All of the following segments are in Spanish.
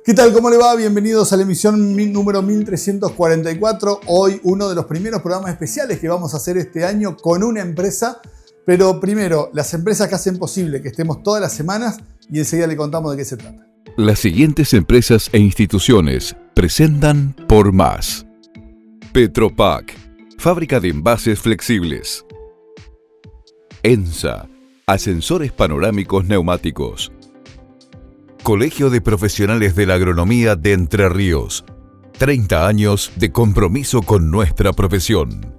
¿Qué tal? ¿Cómo le va? Bienvenidos a la emisión número 1344. Hoy uno de los primeros programas especiales que vamos a hacer este año con una empresa. Pero primero, las empresas que hacen posible que estemos todas las semanas y enseguida le contamos de qué se trata. Las siguientes empresas e instituciones presentan Por Más. Petropac, fábrica de envases flexibles. ENSA, ascensores panorámicos neumáticos. Colegio de Profesionales de la Agronomía de Entre Ríos. 30 años de compromiso con nuestra profesión.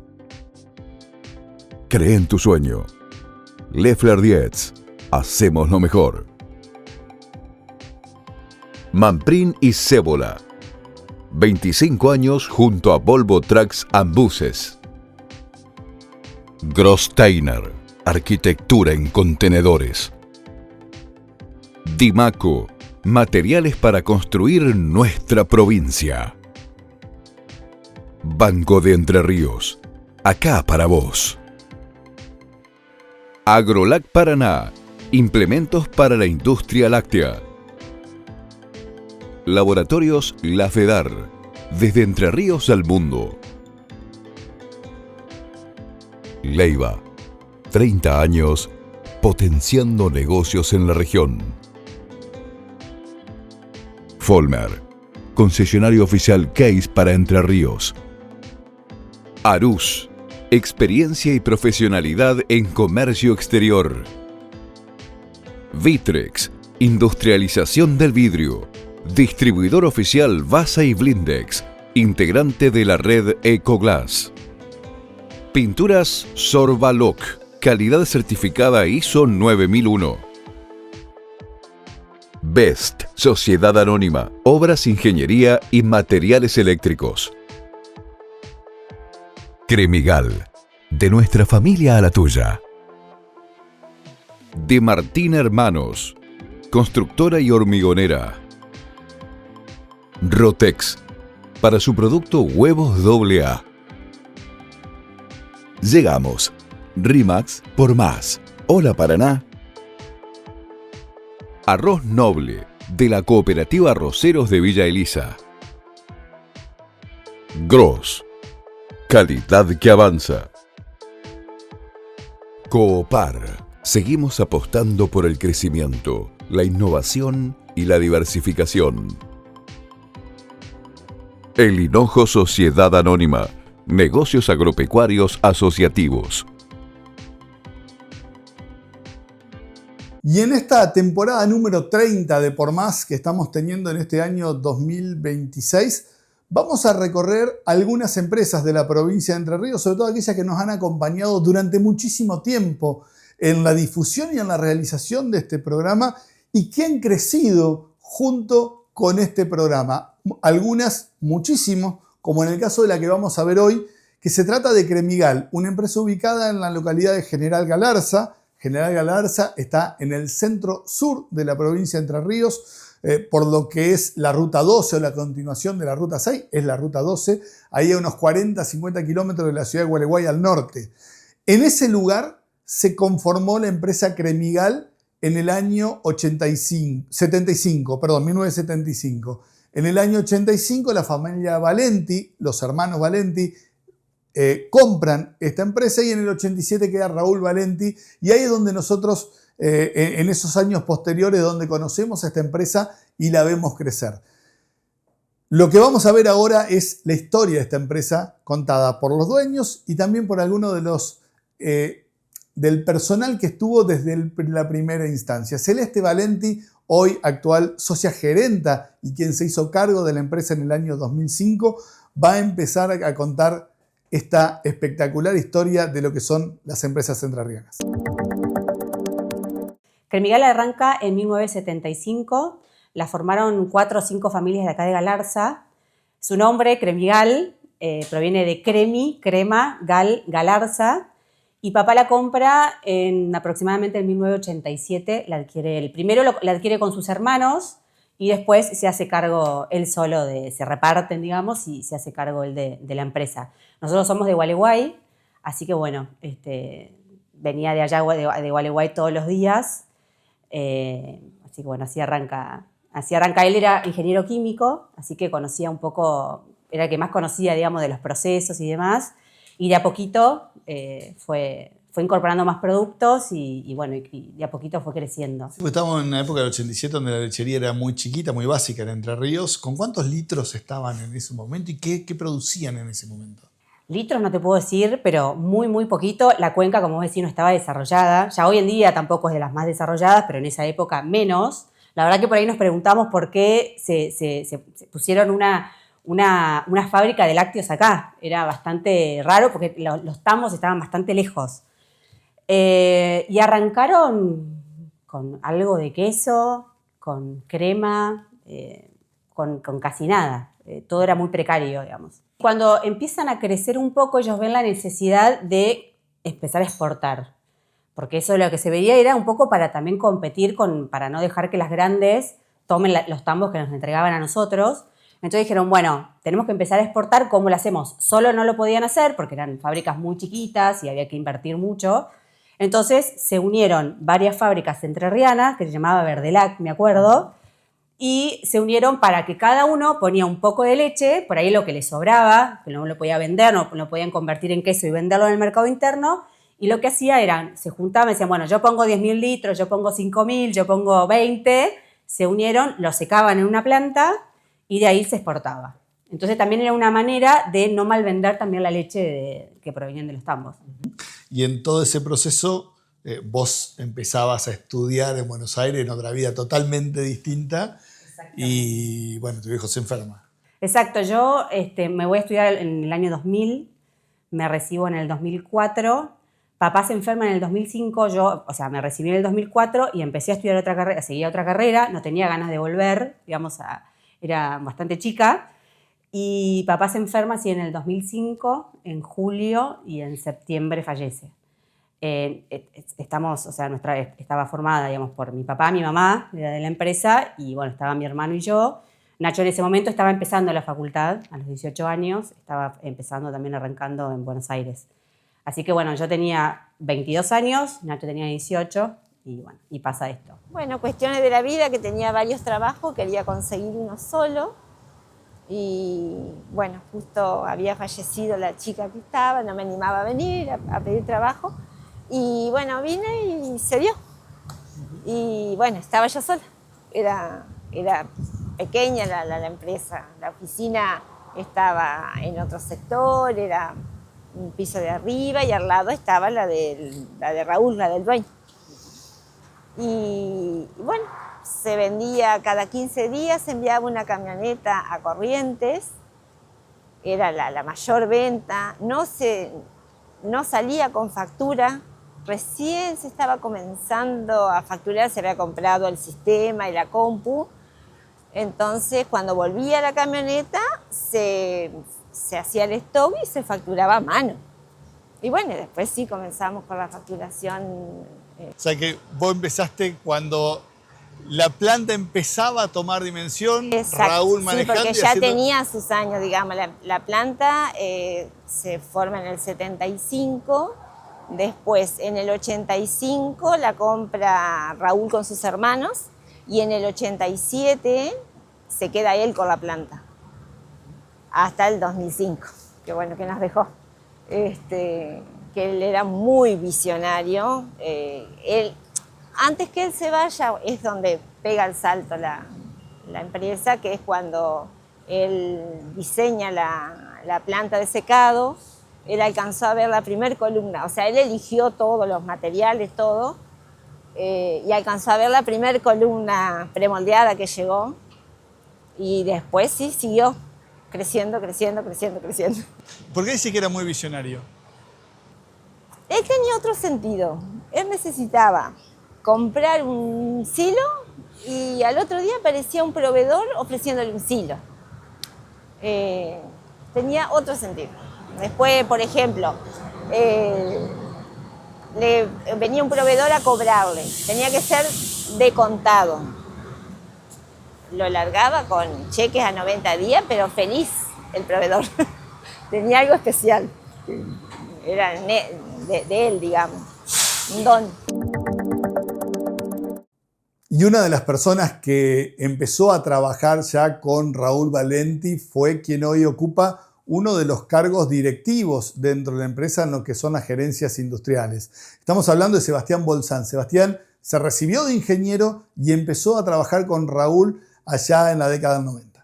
Cree en tu sueño. Leffler Dietz. Hacemos lo mejor. Manprin y Cébola. 25 años junto a Volvo Trucks and Buses. Großteiner. Arquitectura en contenedores. Dimaco. Materiales para construir nuestra provincia. Banco de Entre Ríos. Acá para vos. Agrolac Paraná. Implementos para la industria láctea. Laboratorios La Fedar. Desde Entre Ríos al mundo. Leiva. 30 años potenciando negocios en la región. Folmer, concesionario oficial Case para Entre Ríos. Arús, experiencia y profesionalidad en comercio exterior. Vitrex, industrialización del vidrio. Distribuidor oficial Vasa y Blindex, integrante de la red Ecoglass. Pinturas Sorbaloc, calidad certificada ISO 9001. Best, Sociedad Anónima, Obras, Ingeniería y Materiales Eléctricos. Cremigal, de nuestra familia a la tuya. De Martín Hermanos, constructora y hormigonera. Rotex, para su producto Huevos AA. Llegamos. Rimax por más. Hola Paraná. Arroz Noble, de la Cooperativa Arroceros de Villa Elisa. Gross, calidad que avanza. Coopar, seguimos apostando por el crecimiento, la innovación y la diversificación. El Hinojo Sociedad Anónima, negocios agropecuarios asociativos. Y en esta temporada número 30 de Por Más que estamos teniendo en este año 2026, vamos a recorrer algunas empresas de la provincia de Entre Ríos, sobre todo aquellas que nos han acompañado durante muchísimo tiempo en la difusión y en la realización de este programa y que han crecido junto con este programa. Algunas, muchísimo, como en el caso de la que vamos a ver hoy, que se trata de Cremigal, una empresa ubicada en la localidad de General Galarza. General Galarza está en el centro sur de la provincia de Entre Ríos, por lo que es la ruta 12 o la continuación de la ruta 6, es la ruta 12, ahí a unos 40-50 kilómetros de la ciudad de Gualeguay al norte. En ese lugar se conformó la empresa Cremigal en el año 1975. En el año 85 la familia Valenti, los hermanos Valenti, compran esta empresa y en el 87 queda Raúl Valenti y ahí es donde nosotros en esos años posteriores donde conocemos a esta empresa y la vemos crecer. Lo que vamos a ver ahora es la historia de esta empresa contada por los dueños y también por algunos de los del personal que estuvo desde la primera instancia. Celeste Valenti, hoy actual socia gerenta y quien se hizo cargo de la empresa en el año 2005, va a empezar a contar esta espectacular historia de lo que son las empresas entrerrianas. Cremigal arranca en 1975, la formaron 4 o 5 familias de acá de Galarza. Su nombre, Cremigal, proviene de cremi, crema, Galarza, y papá la compra en aproximadamente en 1987, primero la adquiere con sus hermanos, y después se hace cargo él solo, se reparten, digamos, y se hace cargo él de la empresa. Nosotros somos de Gualeguay, así que bueno, venía de allá de Gualeguay todos los días, así que bueno, así arranca Así arranca, él era ingeniero químico, así que conocía un poco, era el que más conocía, digamos, de los procesos y demás, y de a poquito fue incorporando más productos y bueno, y de a poquito fue creciendo. Sí, pues estábamos en una época del 87 donde la lechería era muy chiquita, muy básica en Entre Ríos. ¿Con cuántos litros estaban en ese momento y qué producían en ese momento? Litros no te puedo decir, pero muy, muy poquito. La cuenca, como vos decís, no estaba desarrollada. Ya hoy en día tampoco es de las más desarrolladas, pero en esa época menos. La verdad que por ahí nos preguntamos por qué se pusieron una fábrica de lácteos acá. Era bastante raro porque los tambos estaban bastante lejos. Y arrancaron con algo de queso, con crema, con casi nada. Todo era muy precario, digamos. Cuando empiezan a crecer un poco, ellos ven la necesidad de empezar a exportar. Porque eso lo que se veía era un poco para también competir para no dejar que las grandes tomen los tambos que nos entregaban a nosotros. Entonces dijeron, bueno, tenemos que empezar a exportar, ¿cómo lo hacemos? Solo no lo podían hacer porque eran fábricas muy chiquitas y había que invertir mucho. Entonces se unieron varias fábricas entrerrianas, que se llamaba Verdelac, me acuerdo, y se unieron para que cada uno ponía un poco de leche, por ahí lo que les sobraba, que no lo podía vender, no lo podían convertir en queso y venderlo en el mercado interno, y lo que hacía era, se juntaban y decían, bueno, yo pongo 10.000 litros, yo pongo 5.000, yo pongo 20, se unieron, lo secaban en una planta y de ahí se exportaba. Entonces también era una manera de no malvender también la leche que provenían de los tambos. Y en todo ese proceso vos empezabas a estudiar en Buenos Aires en otra vida totalmente distinta y bueno, tu viejo se enferma. Exacto, yo me voy a estudiar en el año 2000, me recibo en el 2004, papá se enferma en el 2005, me recibí en el 2004 y empecé a estudiar otra carrera, seguía otra carrera, no tenía ganas de volver, era bastante chica, y papá se enferma así en el 2005, en julio, y en septiembre fallece. Estaba formada, digamos, por mi papá, mi mamá, de la empresa, y bueno, estaba mi hermano y yo. Nacho en ese momento estaba empezando la facultad, a los 18 años, estaba empezando también arrancando en Buenos Aires. Así que bueno, yo tenía 22 años, Nacho tenía 18, y bueno, y pasa esto. Bueno, cuestiones de la vida, que tenía varios trabajos, quería conseguir uno solo. Y bueno, justo había fallecido la chica que estaba, no me animaba a venir a pedir trabajo. Y bueno, vine y se dio. Y bueno, estaba yo sola. Era pequeña la empresa. La oficina estaba en otro sector, era un piso de arriba y al lado estaba la de Raúl, la del dueño. Y bueno, se vendía cada 15 días, se enviaba una camioneta a Corrientes, era la mayor venta, no salía con factura, recién se estaba comenzando a facturar, se había comprado el sistema y la compu, entonces cuando volvía la camioneta se hacía el stock y se facturaba a mano. Y bueno, después sí comenzamos con la facturación. O sea que vos empezaste cuando la planta empezaba a tomar dimensión. Exacto. Raúl manejando. Sí, porque ya tenía sus años, digamos. La planta se forma en el 75, después en el 85 la compra Raúl con sus hermanos y en el 87 se queda él con la planta hasta el 2005, que bueno, que nos dejó. Que él era muy visionario. Antes que él se vaya es donde pega el salto la empresa, que es cuando él diseña la planta de secado. Él alcanzó a ver la primer columna, o sea, él eligió todos los materiales, todo, y alcanzó a ver la primer columna premoldeada que llegó, y después sí siguió creciendo. ¿Por qué dice que era muy visionario? Él tenía otro sentido. Él necesitaba comprar un silo y al otro día aparecía un proveedor ofreciéndole un silo. Tenía otro sentido. Después, por ejemplo, venía un proveedor a cobrarle. Tenía que ser de contado. Lo largaba con cheques a 90 días, pero feliz el proveedor. Tenía algo especial. Era de él, digamos. Un don. Y una de las personas que empezó a trabajar ya con Raúl Valenti fue quien hoy ocupa uno de los cargos directivos dentro de la empresa en lo que son las gerencias industriales. Estamos hablando de Sebastián Bolzán. Sebastián se recibió de ingeniero y empezó a trabajar con Raúl allá en la década del 90.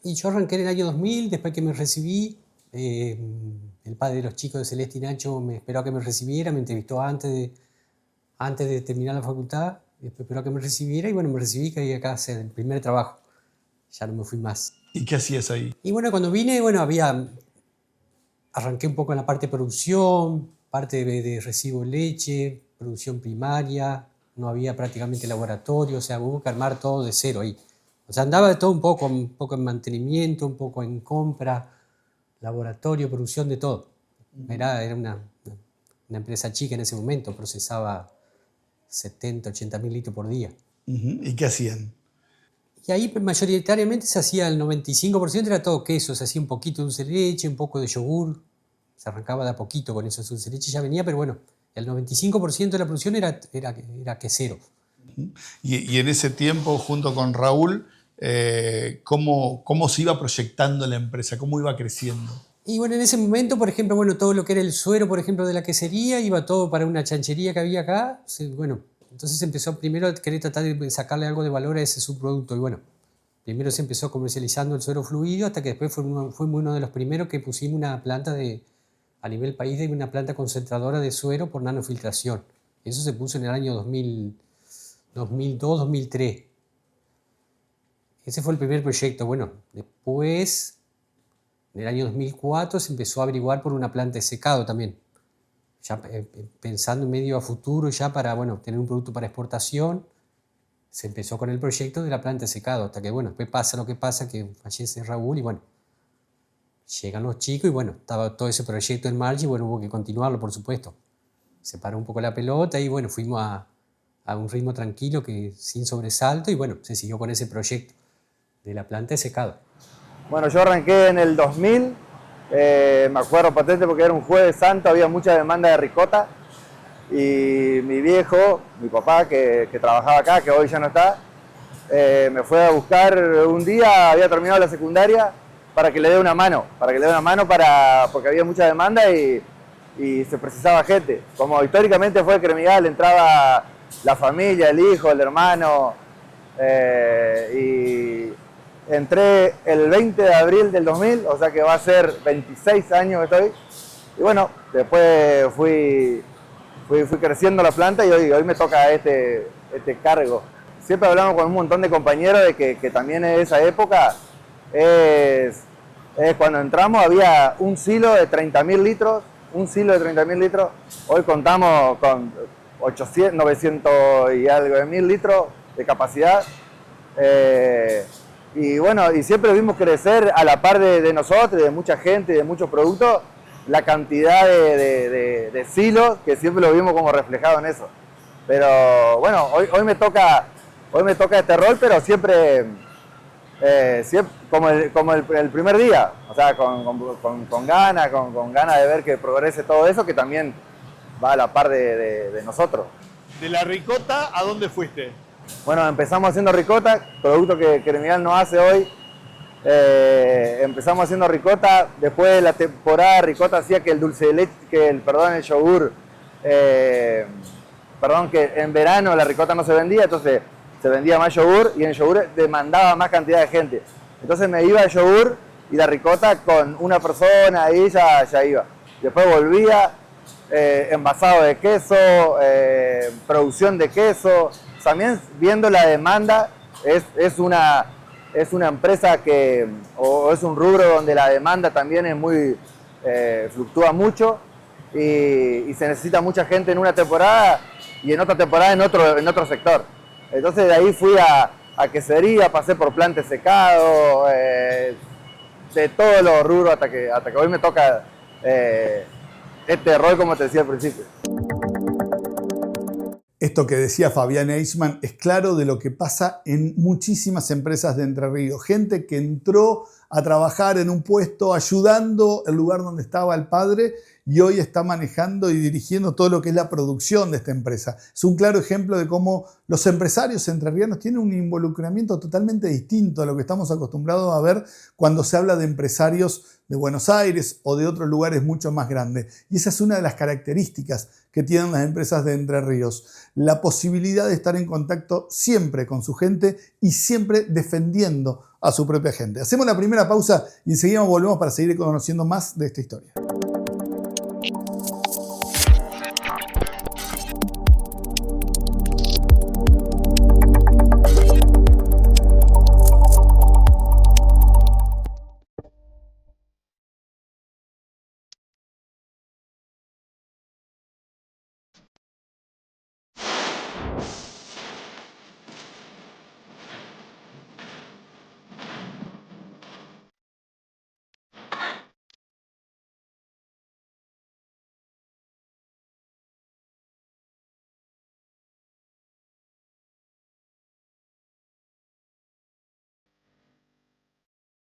Y yo arranqué en el año 2000, después que me recibí. El padre de los chicos de Celeste y Nacho me esperó a que me recibiera, me entrevistó antes de terminar la facultad, después esperó a que me recibiera y bueno, me recibí, que había acá hacer el primer trabajo. Ya no me fui más. ¿Y qué hacías ahí? Y bueno, cuando vine, arranqué un poco en la parte de producción, parte de recibo de leche, producción primaria, no había prácticamente laboratorio, o sea, hubo que armar todo de cero ahí. O sea, andaba de todo un poco en mantenimiento, un poco en compra, laboratorio, producción, de todo. Era una empresa chica en ese momento, procesaba 70, 80 mil litros por día. ¿Y qué hacían? Y ahí mayoritariamente se hacía el 95%, era todo queso, se hacía un poquito de dulce de leche, un poco de yogur, se arrancaba de a poquito con eso, dulce de leche ya venía, pero bueno, el 95% de la producción era quesero. Y en ese tiempo, junto con Raúl, ¿cómo se iba proyectando la empresa? ¿Cómo iba creciendo? Y bueno, en ese momento, por ejemplo, todo lo que era el suero, por ejemplo, de la quesería, iba todo para una chanchería que había acá. Bueno, entonces empezó primero a querer tratar de sacarle algo de valor a ese subproducto. Y bueno, primero se empezó comercializando el suero fluido, hasta que después fue uno de los primeros que pusimos una planta a nivel país, de una planta concentradora de suero por nanofiltración. Eso se puso en el año 2002, 2003. Ese fue el primer proyecto. Bueno, después, en el año 2004, se empezó a averiguar por una planta de secado también. Ya pensando medio a futuro, ya para tener un producto para exportación, se empezó con el proyecto de la planta de secado. Hasta que, después pasa lo que pasa, que fallece Raúl y llegan los chicos y estaba todo ese proyecto en marcha y hubo que continuarlo, por supuesto. Se paró un poco la pelota y fuimos a un ritmo tranquilo, sin sobresalto, y se siguió con ese proyecto de la planta de secado. Bueno, yo arranqué en el 2000, me acuerdo patente porque era un Jueves Santo, había mucha demanda de ricota y mi viejo, mi papá que trabajaba acá, que hoy ya no está, me fue a buscar un día, había terminado la secundaria, para que le dé una mano, porque había mucha demanda y se precisaba gente. Como históricamente fue Cremigal, entraba la familia, el hijo, el hermano, y entré el 20 de abril del 2000, o sea que va a ser 26 años que estoy. Y después fui creciendo la planta y hoy me toca este cargo. Siempre hablamos con un montón de compañeros de que también en esa época es cuando entramos había un silo de 30.000 litros, Hoy contamos con 800, 900 y algo de mil litros de capacidad. Y siempre vimos crecer a la par de nosotros, de mucha gente, de muchos productos, la cantidad de silos, que siempre lo vimos como reflejado en eso. Pero hoy me toca este rol, pero siempre como el primer día, o sea, con ganas de ver que progrese todo eso, que también va a la par de nosotros. ¿De la ricota a dónde fuiste? Bueno, empezamos haciendo ricota, producto que Cremigal no hace hoy. Empezamos haciendo ricota, después de la temporada de ricota hacía que el dulce de leche, el yogur, que en verano la ricota no se vendía, entonces se vendía más yogur y en el yogur demandaba más cantidad de gente. Entonces me iba el yogur y la ricota con una persona, ahí ya iba. Después volvía, envasado de queso, producción de queso. También viendo la demanda, es una empresa o es un rubro donde la demanda también es fluctúa mucho y se necesita mucha gente en una temporada y en otra temporada en otro sector. Entonces de ahí fui a quesería, pasé por planta de secado, de todos los rubros hasta que hoy me toca este rol, como te decía al principio. Esto que decía Fabián Eichmann es claro de lo que pasa en muchísimas empresas de Entre Ríos. Gente que entró a trabajar en un puesto ayudando el lugar donde estaba el padre y hoy está manejando y dirigiendo todo lo que es la producción de esta empresa. Es un claro ejemplo de cómo los empresarios entrerrianos tienen un involucramiento totalmente distinto a lo que estamos acostumbrados a ver cuando se habla de empresarios de Buenos Aires o de otros lugares mucho más grandes. Y esa es una de las características que tienen las empresas de Entre Ríos. La posibilidad de estar en contacto siempre con su gente y siempre defendiendo a su propia gente. Hacemos la primera pausa y enseguida volvemos para seguir conociendo más de esta historia.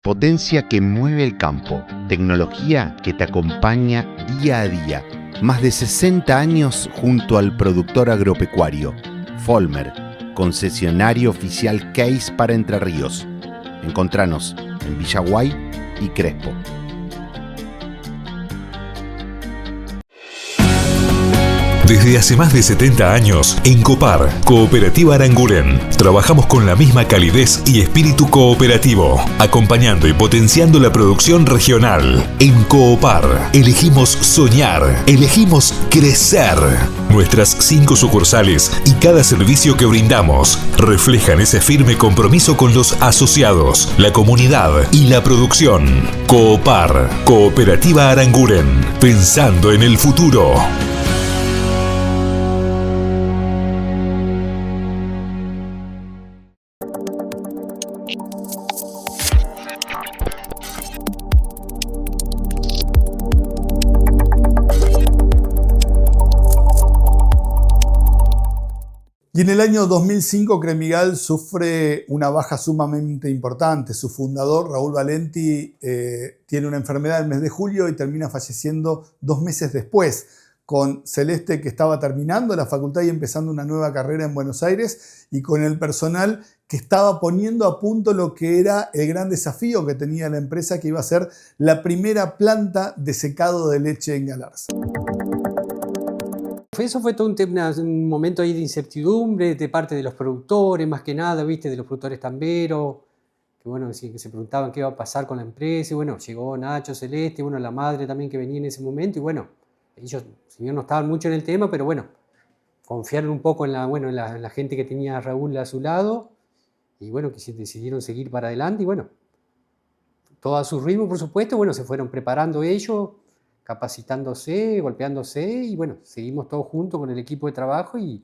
Potencia que mueve el campo, tecnología que te acompaña día a día. Más de 60 años junto al productor agropecuario. Folmer, concesionario oficial Case para Entre Ríos. Encontranos en Villaguay y Crespo. Desde hace más de 70 años, en Copar, Cooperativa Aranguren, trabajamos con la misma calidez y espíritu cooperativo, acompañando y potenciando la producción regional. En Coopar, elegimos soñar, elegimos crecer. Nuestras 5 sucursales y cada servicio que brindamos reflejan ese firme compromiso con los asociados, la comunidad y la producción. Coopar, Cooperativa Aranguren, pensando en el futuro. Y en el año 2005 Cremigal sufre una baja sumamente importante. Su fundador, Raúl Valenti, tiene una enfermedad el mes de julio y termina falleciendo 2 meses después, con Celeste, que estaba terminando la facultad y empezando una nueva carrera en Buenos Aires, y con el personal que estaba poniendo a punto lo que era el gran desafío que tenía la empresa, que iba a ser la primera planta de secado de leche en Galarza. Eso fue todo un momento ahí de incertidumbre de parte de los productores, más que nada, ¿viste? De los productores tamberos, que bueno, que se preguntaban qué iba a pasar con la empresa, y bueno, llegó Nacho, Celeste, bueno, la madre también que venía en ese momento, y bueno, ellos, si bien no estaban mucho en el tema, pero bueno, confiaron un poco en la gente que tenía a Raúl a su lado, y bueno, que decidieron seguir para adelante, y bueno, todo a su ritmo, por supuesto, bueno, se fueron preparando ellos, capacitándose, golpeándose, y bueno, seguimos todos juntos con el equipo de trabajo y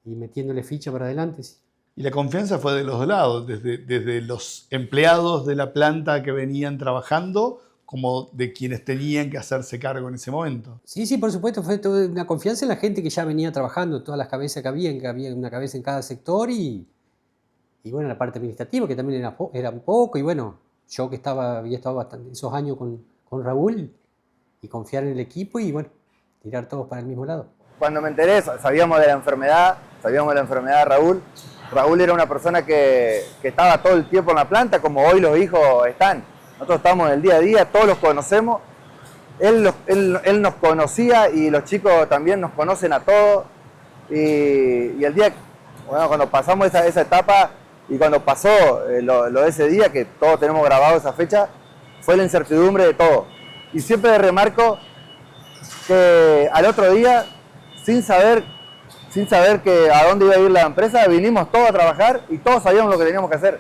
metiéndole ficha para adelante. Sí. Y la confianza fue de los dos lados, desde los empleados de la planta que venían trabajando, como de quienes tenían que hacerse cargo en ese momento. Sí, sí, por supuesto, fue toda una confianza en la gente que ya venía trabajando, todas las cabezas que había una cabeza en cada sector, y bueno, la parte administrativa, que también era un poco, y bueno, yo que había estado bastante esos años con Raúl, y confiar en el equipo y bueno, tirar todos para el mismo lado. Cuando me enteré, sabíamos de la enfermedad de Raúl. Raúl era una persona que estaba todo el tiempo en la planta, como hoy los hijos están. Nosotros estamos en el día a día, todos los conocemos. Él nos conocía y los chicos también nos conocen a todos. Y el día, bueno, cuando pasamos esa etapa y cuando pasó lo de ese día, que todos tenemos grabado esa fecha, fue la incertidumbre de todo. Y siempre remarco que al otro día, sin saber que a dónde iba a ir la empresa, vinimos todos a trabajar y todos sabíamos lo que teníamos que hacer.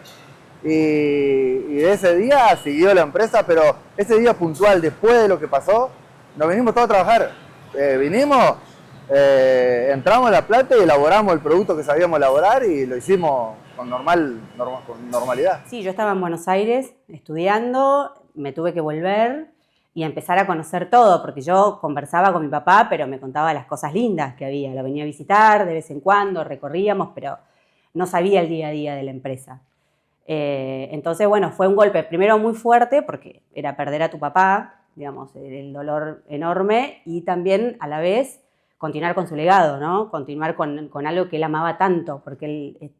Y ese día siguió la empresa, pero ese día puntual, después de lo que pasó, nos vinimos todos a trabajar. Entramos a la planta y elaboramos el producto que sabíamos elaborar y lo hicimos con normalidad. Sí, yo estaba en Buenos Aires estudiando, me tuve que volver y empezar a conocer todo, porque yo conversaba con mi papá, pero me contaba las cosas lindas que había. Lo venía a visitar de vez en cuando, recorríamos, pero no sabía el día a día de la empresa. Entonces, bueno, fue un golpe primero muy fuerte, porque era perder a tu papá, digamos, el dolor enorme y también a la vez continuar con su legado, ¿no? Continuar con algo que él amaba tanto, porque él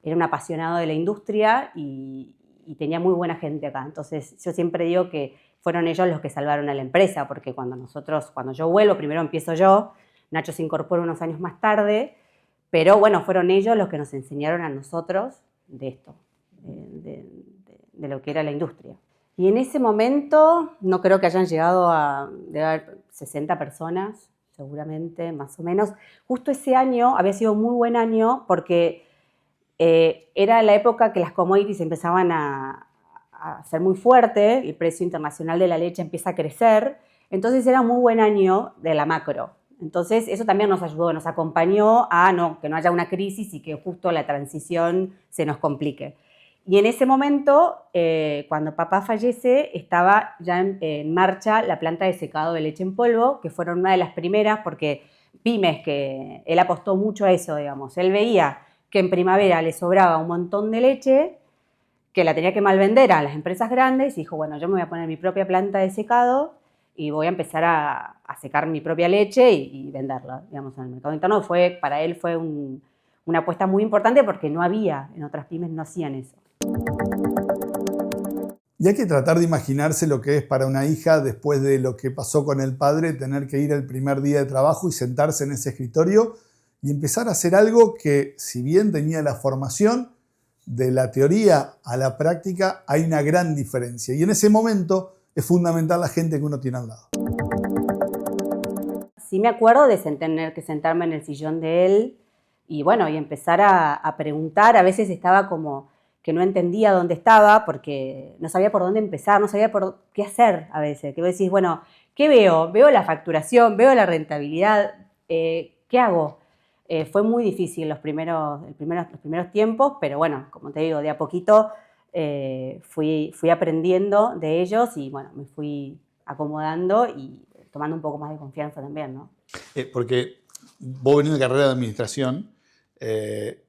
era un apasionado de la industria y tenía muy buena gente acá. Entonces yo siempre digo que fueron ellos los que salvaron a la empresa, porque cuando yo vuelvo, primero empiezo yo, Nacho se incorpora unos años más tarde, pero bueno, fueron ellos los que nos enseñaron a nosotros de esto, de lo que era la industria. Y en ese momento no creo que hayan llegado debe haber 60 personas, seguramente, más o menos. Justo ese año había sido un muy buen año porque era la época que las commodities empezaban a ser muy fuertes, el precio internacional de la leche empieza a crecer, entonces era un muy buen año de la macro. Entonces eso también nos ayudó, nos acompañó a que no haya una crisis y que justo la transición se nos complique. Y en ese momento, cuando papá fallece, estaba ya en marcha la planta de secado de leche en polvo, que fueron una de las primeras, porque pymes, que él apostó mucho a eso, digamos. Él veía que en primavera le sobraba un montón de leche, que la tenía que malvender a las empresas grandes, y dijo, bueno, yo me voy a poner mi propia planta de secado y voy a empezar a secar mi propia leche y venderla, digamos, en el mercado interno. Para él fue una apuesta muy importante porque no había, en otras pymes no hacían eso. Y hay que tratar de imaginarse lo que es para una hija, después de lo que pasó con el padre, tener que ir el primer día de trabajo y sentarse en ese escritorio y empezar a hacer algo que, si bien tenía la formación, de la teoría a la práctica hay una gran diferencia. Y en ese momento es fundamental la gente que uno tiene al lado. Sí me acuerdo de tener que sentarme en el sillón de él y bueno, y empezar a preguntar. A veces estaba como que no entendía dónde estaba porque no sabía por dónde empezar, no sabía por qué hacer a veces. Que vos decís, bueno, ¿qué veo? Veo la facturación, veo la rentabilidad, ¿qué hago? Fue muy difícil los primeros tiempos, pero bueno, como te digo, de a poquito fui aprendiendo de ellos y bueno, me fui acomodando y tomando un poco más de confianza también, ¿no? Porque vos venís de carrera de administración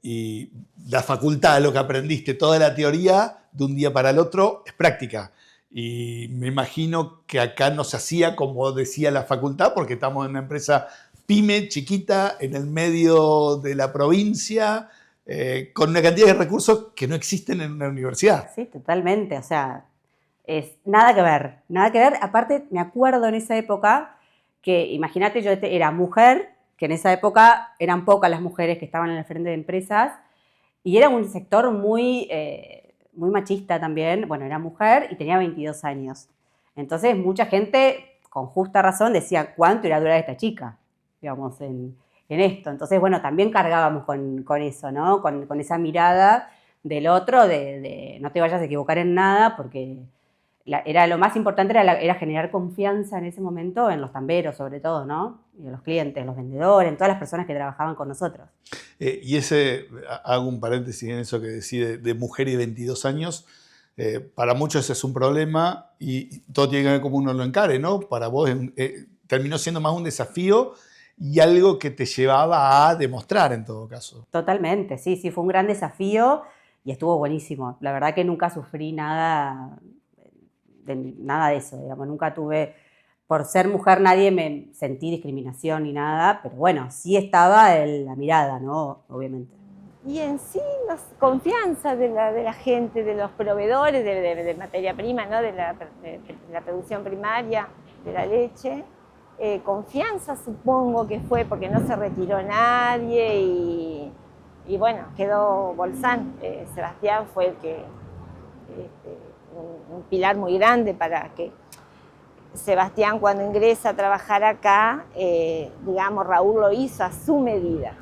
y la facultad, lo que aprendiste, toda la teoría de un día para el otro es práctica. Y me imagino que acá no se hacía como decía la facultad, porque estamos en una empresa pyme, chiquita, en el medio de la provincia, con una cantidad de recursos que no existen en una universidad. Sí, totalmente. O sea, es nada que ver, nada que ver. Aparte, me acuerdo en esa época que, imagínate, yo era mujer, que en esa época eran pocas las mujeres que estaban en el frente de empresas, y era un sector muy machista también. Bueno, era mujer y tenía 22 años. Entonces, mucha gente, con justa razón, decía, ¿cuánto irá a durar esta chica? Digamos, en esto. Entonces, bueno, también cargábamos con eso, ¿no? Con esa mirada del otro, de no te vayas a equivocar en nada, porque lo más importante era generar confianza en ese momento en los tamberos, sobre todo, ¿no? Y en los clientes, los vendedores, en todas las personas que trabajaban con nosotros. Y hago un paréntesis en eso que decís de mujer y 22 años, para muchos ese es un problema y todo tiene que ver cómo uno lo encare, ¿no? Para vos terminó siendo más un desafío y algo que te llevaba a demostrar en todo caso. Totalmente, sí, fue un gran desafío y estuvo buenísimo. La verdad que nunca sufrí nada de eso, digamos, nunca tuve, por ser mujer nadie me sentí discriminación ni nada, pero bueno, sí estaba la mirada, ¿no? Obviamente. Y en sí, confianza de la gente, de los proveedores de materia prima, ¿no? de la producción primaria, de la leche. Confianza supongo que fue porque no se retiró nadie y bueno, quedó Bolzán. Sebastián fue el que, un pilar muy grande para que Sebastián, cuando ingresa a trabajar acá, digamos, Raúl lo hizo a su medida.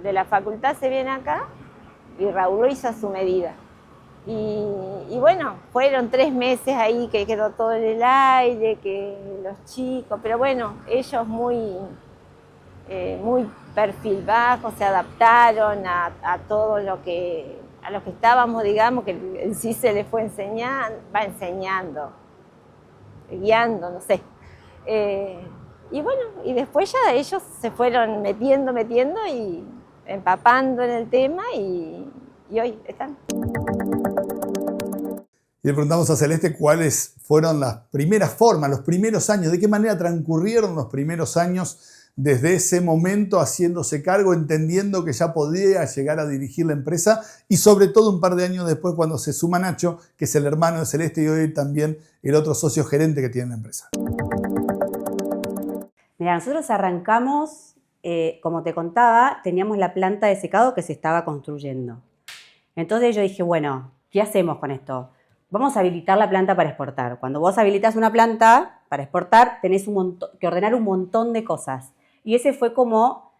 De la facultad se viene acá y Raúl lo hizo a su medida. Y bueno, fueron 3 meses ahí que quedó todo en el aire, que los chicos, pero bueno, ellos muy perfil bajo, se adaptaron a todo a lo que estábamos, digamos, que en sí se les fue enseñando, guiando, no sé. Y bueno, y después ya ellos se fueron metiendo y empapando en el tema y hoy están. Y le preguntamos a Celeste cuáles fueron las primeras formas, los primeros años, de qué manera transcurrieron los primeros años desde ese momento haciéndose cargo, entendiendo que ya podía llegar a dirigir la empresa y sobre todo un par de años después cuando se suma Nacho, que es el hermano de Celeste y hoy también el otro socio gerente que tiene la empresa. Mira, nosotros arrancamos, como te contaba, teníamos la planta de secado que se estaba construyendo. Entonces yo dije, bueno, ¿qué hacemos con esto? Vamos a habilitar la planta para exportar. Cuando vos habilitas una planta para exportar, tenés que ordenar un montón de cosas. Y ese fue como,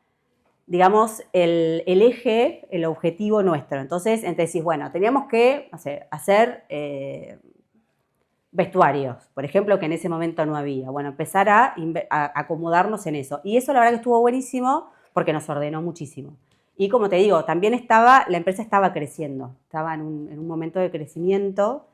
digamos, el eje, el objetivo nuestro. Entonces decís, bueno, teníamos que hacer vestuarios, por ejemplo, que en ese momento no había. Bueno, empezar a acomodarnos en eso. Y eso la verdad que estuvo buenísimo porque nos ordenó muchísimo. Y como te digo, también la empresa estaba creciendo, estaba en un momento de crecimiento.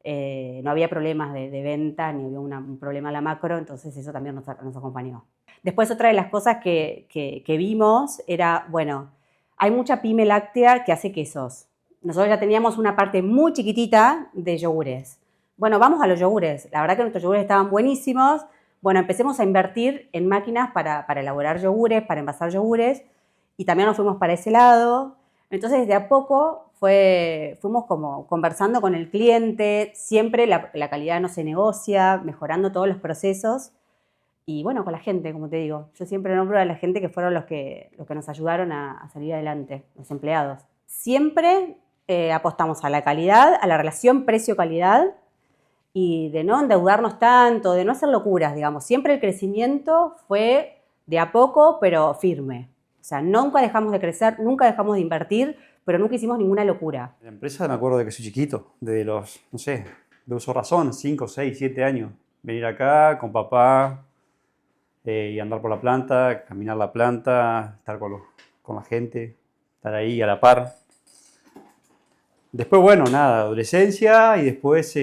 No había problemas de venta, ni había un problema a la macro, entonces eso también nos acompañó. Después otra de las cosas que vimos era, bueno, hay mucha pyme láctea que hace quesos. Nosotros ya teníamos una parte muy chiquitita de yogures. Bueno, vamos a los yogures. La verdad que nuestros yogures estaban buenísimos. Bueno, empecemos a invertir en máquinas para elaborar yogures, para envasar yogures, y también nos fuimos para ese lado. Entonces, de a poco fuimos como conversando con el cliente, siempre la calidad no se negocia, mejorando todos los procesos. Y bueno, con la gente, como te digo, yo siempre nombro a la gente que fueron los que nos ayudaron a salir adelante, los empleados. Siempre apostamos a la calidad, a la relación precio-calidad y de no endeudarnos tanto, de no hacer locuras, digamos. Siempre el crecimiento fue de a poco, pero firme. O sea, nunca dejamos de crecer, nunca dejamos de invertir, pero nunca hicimos ninguna locura. La empresa me acuerdo de que soy chiquito, de los, no sé, de uso razón, 5, 6, 7 años. Venir acá con papá y andar por la planta, caminar la planta, estar con la gente, estar ahí a la par. Después, bueno, nada, adolescencia y después,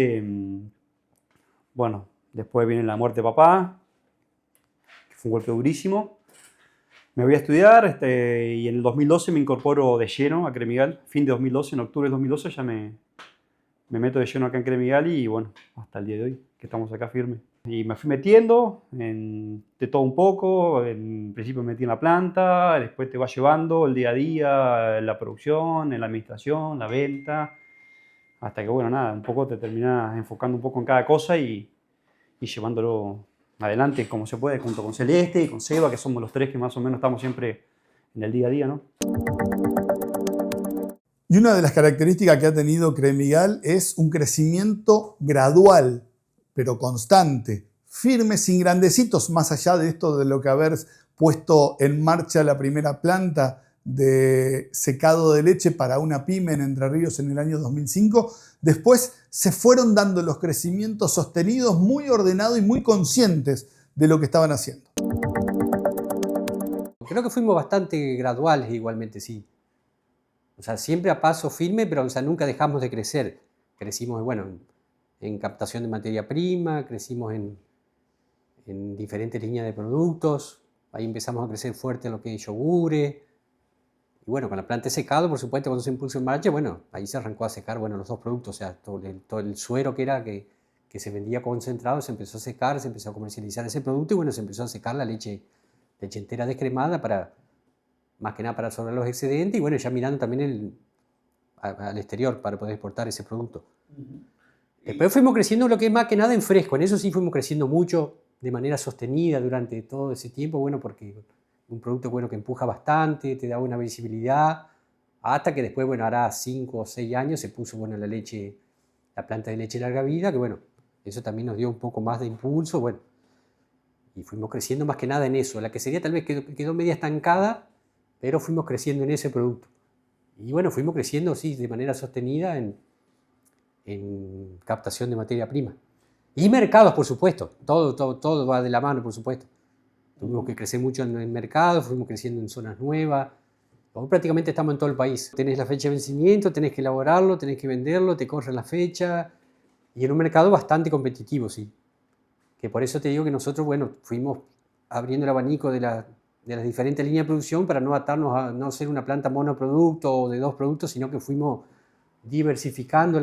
bueno, después viene la muerte de papá, que fue un golpe durísimo. Me voy a estudiar y en el 2012 me incorporo de lleno a Cremigal. Fin de 2012, en octubre de 2012 ya me meto de lleno acá en Cremigal y bueno, hasta el día de hoy que estamos acá firmes. Y me fui metiendo de todo un poco. En principio me metí en la planta, después te va llevando el día a día, la producción, en la administración, la venta. Hasta que bueno, nada, un poco te terminas enfocando un poco en cada cosa y llevándolo adelante como se puede, junto con Celeste y con Seba, que somos los tres que más o menos estamos siempre en el día a día, ¿no? Y una de las características que ha tenido Cremigal es un crecimiento gradual, pero constante, firme, sin grandecitos, más allá de esto de lo que haber puesto en marcha la primera planta de secado de leche para una pyme en Entre Ríos en el año 2005. Después se fueron dando los crecimientos sostenidos, muy ordenados y muy conscientes de lo que estaban haciendo. Creo que fuimos bastante graduales igualmente, sí. O sea, siempre a paso firme, pero o sea, nunca dejamos de crecer. Crecimos, bueno, en captación de materia prima, crecimos en diferentes líneas de productos. Ahí empezamos a crecer fuerte en lo que es yogures. Y bueno, con la planta de secado, por supuesto, cuando se impulsó en marcha, bueno, ahí se arrancó a secar, bueno, los dos productos, o sea, todo el suero que se vendía concentrado, se empezó a secar, se empezó a comercializar ese producto y bueno, se empezó a secar la leche entera descremada más que nada para absorber los excedentes y bueno, ya mirando también al exterior para poder exportar ese producto. Después fuimos creciendo lo que es más que nada en fresco, en eso sí fuimos creciendo mucho, de manera sostenida durante todo ese tiempo, bueno, porque un producto bueno que empuja bastante, te da una visibilidad, hasta que después, bueno, hará 5 o 6 años se puso, bueno, la planta de leche larga vida, que bueno, eso también nos dio un poco más de impulso, bueno, y fuimos creciendo más que nada en eso. La quesería tal vez quedó media estancada, pero fuimos creciendo en ese producto. Y bueno, fuimos creciendo, sí, de manera sostenida en captación de materia prima. Y mercados, por supuesto, todo va de la mano, por supuesto. Tuvimos que crecer mucho en el mercado, fuimos creciendo en zonas nuevas. Hoy prácticamente estamos en todo el país. Tenés la fecha de vencimiento, tenés que elaborarlo, tenés que venderlo, te corren la fecha. Y en un mercado bastante competitivo, sí. Que por eso te digo que nosotros, bueno, fuimos abriendo el abanico de las diferentes líneas de producción para no atarnos a no ser una planta monoproducto o de 2 productos, sino que fuimos diversificando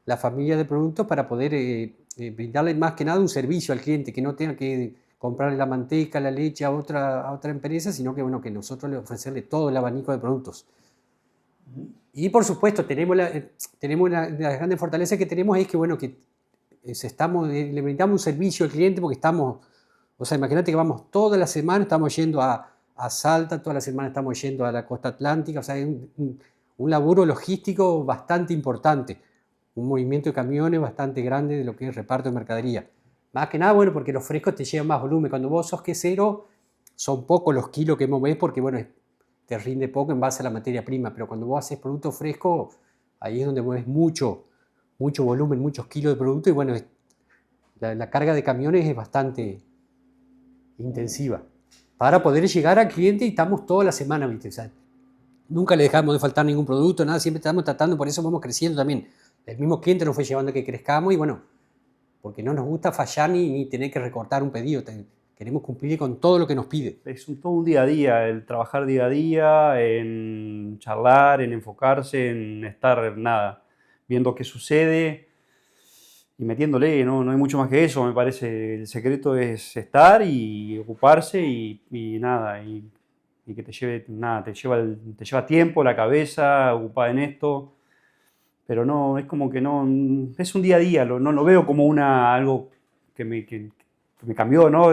la familia de productos para poder brindarle más que nada un servicio al cliente, que no tenga que comprarle la manteca, la leche a otra empresa, sino que, bueno, que nosotros le ofrecerle todo el abanico de productos. Y por supuesto, tenemos una de las grandes fortalezas que tenemos es que, bueno, que le brindamos un servicio al cliente porque estamos, o sea, imagínate que vamos toda la semana, estamos yendo a Salta, toda la semana estamos yendo a la costa atlántica, o sea, es un laburo logístico bastante importante, un movimiento de camiones bastante grande de lo que es reparto de mercadería. Más que nada, bueno, porque los frescos te llevan más volumen. Cuando vos sos quesero, son pocos los kilos que movés porque, bueno, te rinde poco en base a la materia prima, pero cuando vos haces producto fresco, ahí es donde mueves mucho volumen, muchos kilos de producto y, bueno, la carga de camiones es bastante intensiva para poder llegar al cliente y estamos toda la semana, ¿viste? O sea, nunca le dejamos de faltar ningún producto, nada, siempre estamos tratando, por eso vamos creciendo también. El mismo cliente nos fue llevando a que crezcamos y, bueno, porque no nos gusta fallar ni tener que recortar un pedido. Queremos cumplir con todo lo que nos pide. Es todo un día a día, el trabajar día a día, en charlar, en enfocarse, en estar, viendo qué sucede y metiéndole, no hay mucho más que eso, me parece. El secreto es estar y ocuparse y que te lleva tiempo, la cabeza, ocupada en esto. Pero no, es como que no, es un día a día, no lo veo como algo que me cambió, ¿no?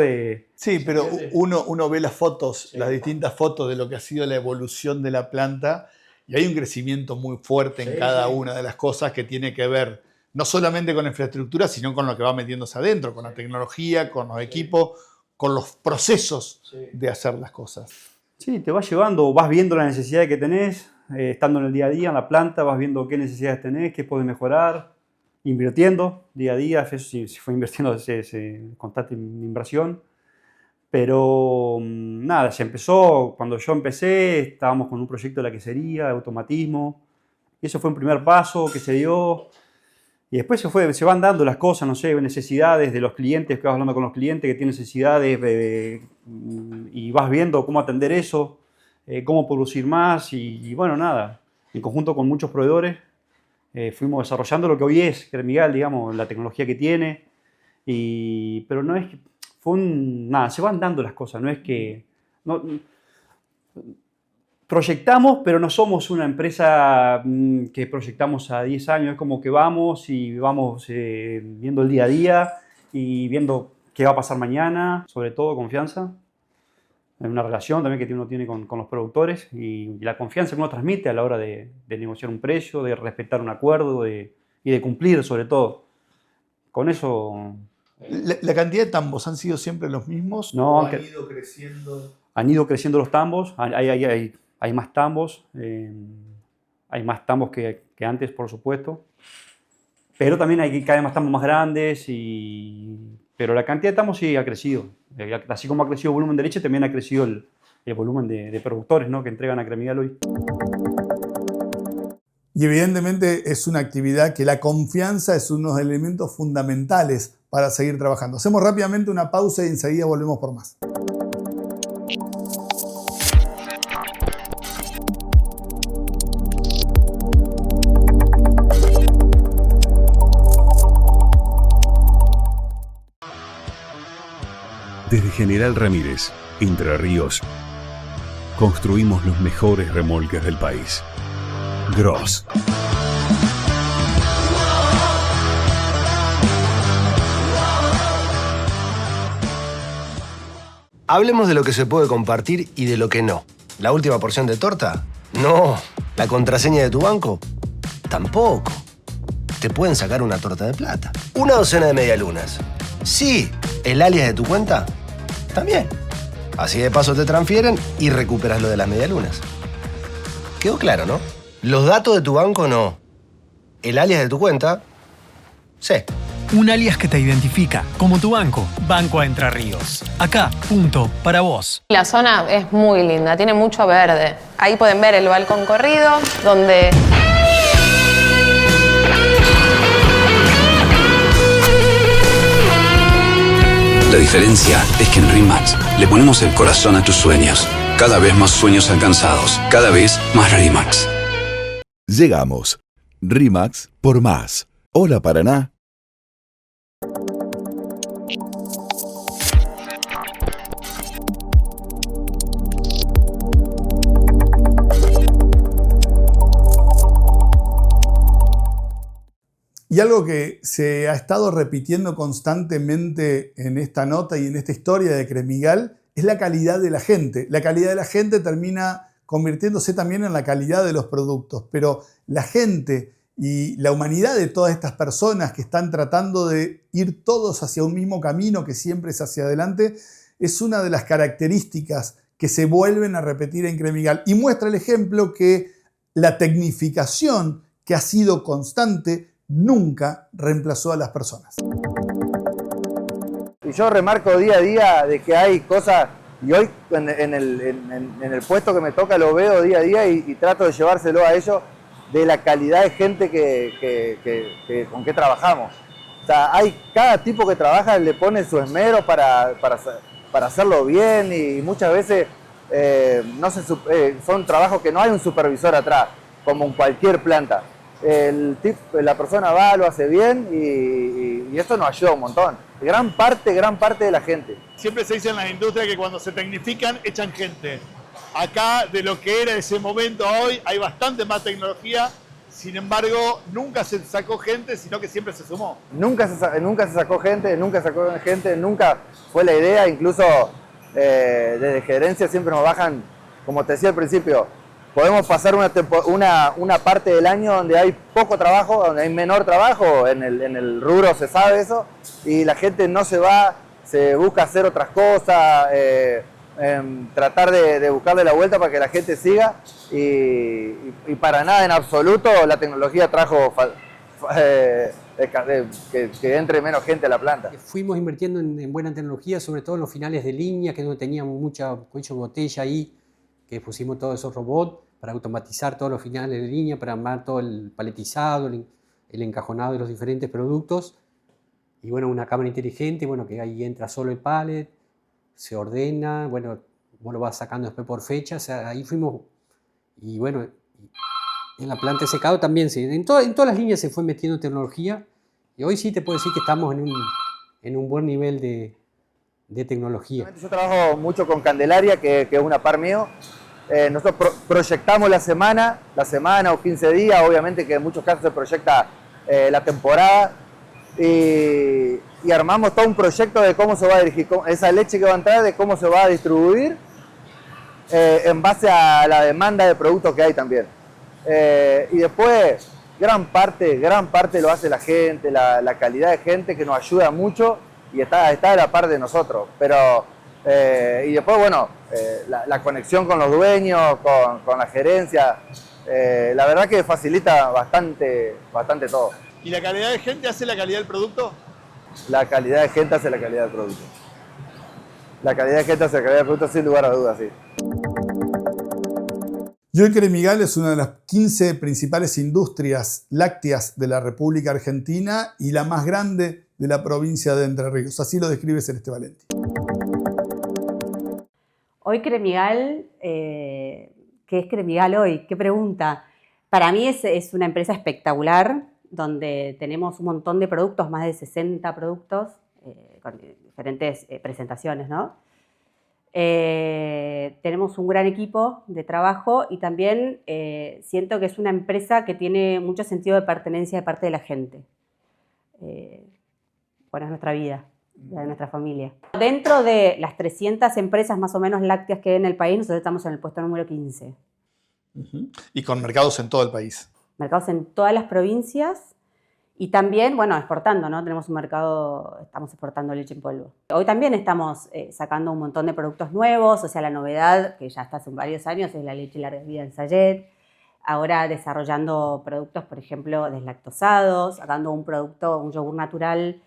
Sí, pero uno ve las fotos, las distintas fotos de lo que ha sido la evolución de la planta y hay un crecimiento muy fuerte en cada una de las cosas que tiene que ver no solamente con la infraestructura, sino con lo que va metiéndose adentro, con la tecnología, con los equipos, con los procesos de hacer las cosas. Sí, te vas llevando, vas viendo la necesidad que tenés, estando en el día a día, en la planta, vas viendo qué necesidades tenés, qué podés mejorar, invirtiendo día a día, eso sí, se fue invirtiendo, constante inversión. Pero se empezó, cuando yo empecé, estábamos con un proyecto de la quesería, de automatismo, y eso fue un primer paso que se dio. Y después se van dando las cosas, no sé, necesidades de los clientes, que vas hablando con los clientes que tienen necesidades y vas viendo cómo atender eso, cómo producir más y bueno, en conjunto con muchos proveedores fuimos desarrollando lo que hoy es Cremigal, digamos, la tecnología que tiene, pero no es que, se van dando las cosas, no es que... Proyectamos, pero no somos una empresa que proyectamos a 10 años. Es como que vamos viendo el día a día y viendo qué va a pasar mañana. Sobre todo confianza. En una relación también que uno tiene con los productores y la confianza que uno transmite a la hora de negociar un precio, de respetar un acuerdo y de cumplir sobre todo. Con eso... ¿La cantidad de tambos han sido siempre los mismos? No, ¿O han ido creciendo? Han ido creciendo los tambos. Hay más tambos, hay más tambos que antes, por supuesto, pero también hay cada vez más tambos más grandes, pero la cantidad de tambos sí ha crecido. Así como ha crecido el volumen de leche, también ha crecido el volumen de productores, ¿no?, que entregan a Cremigal hoy. Y evidentemente es una actividad que la confianza es uno de los elementos fundamentales para seguir trabajando. Hacemos rápidamente una pausa y enseguida volvemos por más. Desde General Ramírez, Entre Ríos, construimos los mejores remolques del país. Gross. Hablemos de lo que se puede compartir y de lo que no. ¿La última porción de torta? No. ¿La contraseña de tu banco? Tampoco. Te pueden sacar una torta de plata. Una docena de medialunas. Sí. ¿El alias de tu cuenta? También. Así de paso te transfieren y recuperas lo de las medialunas. Quedó claro, ¿no? Los datos de tu banco no. El alias de tu cuenta, sí. Un alias que te identifica, como tu banco, Banco Entre Ríos. Acá, punto, para vos. La zona es muy linda, tiene mucho verde. Ahí pueden ver el balcón corrido, donde... La diferencia es que en RE/MAX le ponemos el corazón a tus sueños. Cada vez más sueños alcanzados. Cada vez más RE/MAX. Llegamos. RE/MAX por más. Hola Paraná. Y algo que se ha estado repitiendo constantemente en esta nota y en esta historia de Cremigal es la calidad de la gente. La calidad de la gente termina convirtiéndose también en la calidad de los productos, pero la gente y la humanidad de todas estas personas que están tratando de ir todos hacia un mismo camino que siempre es hacia adelante, es una de las características que se vuelven a repetir en Cremigal y muestra el ejemplo que la tecnificación que ha sido constante nunca reemplazó a las personas. Y yo remarco día a día de que hay cosas, y hoy en el puesto que me toca lo veo día a día y trato de llevárselo a ellos, de la calidad de gente con que trabajamos. O sea, hay cada tipo que trabaja le pone su esmero para hacerlo bien y muchas veces son trabajos que no hay un supervisor atrás, como en cualquier planta. La persona va, lo hace bien y eso nos ayuda un montón. Gran parte de la gente. Siempre se dice en la industria que cuando se tecnifican echan gente. Acá, de lo que era ese momento a hoy, hay bastante más tecnología. Sin embargo, nunca se sacó gente, sino que siempre se sumó. Nunca se sacó gente, nunca fue la idea. Incluso desde gerencia siempre nos bajan, como te decía al principio, podemos pasar una parte del año donde hay poco trabajo, donde hay menor trabajo, en el rubro se sabe eso, y la gente no se va, se busca hacer otras cosas, tratar de buscarle la vuelta para que la gente siga, y para nada en absoluto la tecnología trajo que entre menos gente a la planta. Fuimos invirtiendo en buena tecnología, sobre todo en los finales de línea, que es donde teníamos mucha cuello de botella ahí, que pusimos todos esos robots para automatizar todos los finales de línea, para armar todo el paletizado, el encajonado de los diferentes productos. Y bueno, una cámara inteligente, bueno, que ahí entra solo el pallet, se ordena, bueno, vos lo vas sacando después por fecha, o sea, ahí fuimos. Y bueno, en la planta de secado también, en todas las líneas se fue metiendo tecnología. Y hoy sí te puedo decir que estamos en un buen nivel de tecnología. Yo trabajo mucho con Candelaria, que es una par mío. Nosotros proyectamos la semana o 15 días, obviamente que en muchos casos se proyecta la temporada y armamos todo un proyecto de cómo se va a dirigir esa leche que va a entrar, de cómo se va a distribuir en base a la demanda de productos que hay también. Y después gran parte lo hace la gente, la calidad de gente que nos ayuda mucho y está a la par de nosotros, pero y después, bueno, la conexión con los dueños, con la gerencia, la verdad que facilita bastante todo. ¿Y la calidad de gente hace la calidad del producto? La calidad de gente hace la calidad del producto. La calidad de gente hace la calidad del producto sin lugar a dudas, sí. Y hoy Cremigal es una de las 15 principales industrias lácteas de la República Argentina y la más grande de la provincia de Entre Ríos. Así lo describe Celeste Valenti. Hoy Cremigal, ¿qué es Cremigal hoy? ¿Qué pregunta? Para mí es una empresa espectacular, donde tenemos un montón de productos, más de 60 productos, con diferentes presentaciones, ¿no? Tenemos un gran equipo de trabajo y también siento que es una empresa que tiene mucho sentido de pertenencia de parte de la gente. Bueno, es nuestra vida, la de nuestra familia. Dentro de las 300 empresas más o menos lácteas que hay en el país, nosotros estamos en el puesto número 15. Y con mercados en todo el país. Mercados en todas las provincias y también, bueno, exportando, ¿no? Tenemos un mercado, estamos exportando leche en polvo. Hoy también estamos sacando un montón de productos nuevos, o sea, la novedad, que ya está hace varios años, es la leche larga vida en sachet. Ahora desarrollando productos, por ejemplo, deslactosados, sacando un producto, un yogur natural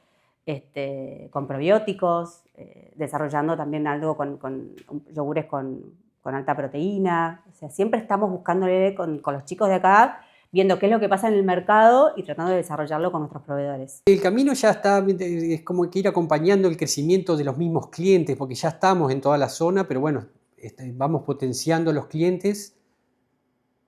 con probióticos, desarrollando también algo con yogures con alta proteína. O sea, siempre estamos buscándole con los chicos de acá, viendo qué es lo que pasa en el mercado y tratando de desarrollarlo con nuestros proveedores. El camino ya está, es como que ir acompañando el crecimiento de los mismos clientes, porque ya estamos en toda la zona, pero bueno, vamos potenciando a los clientes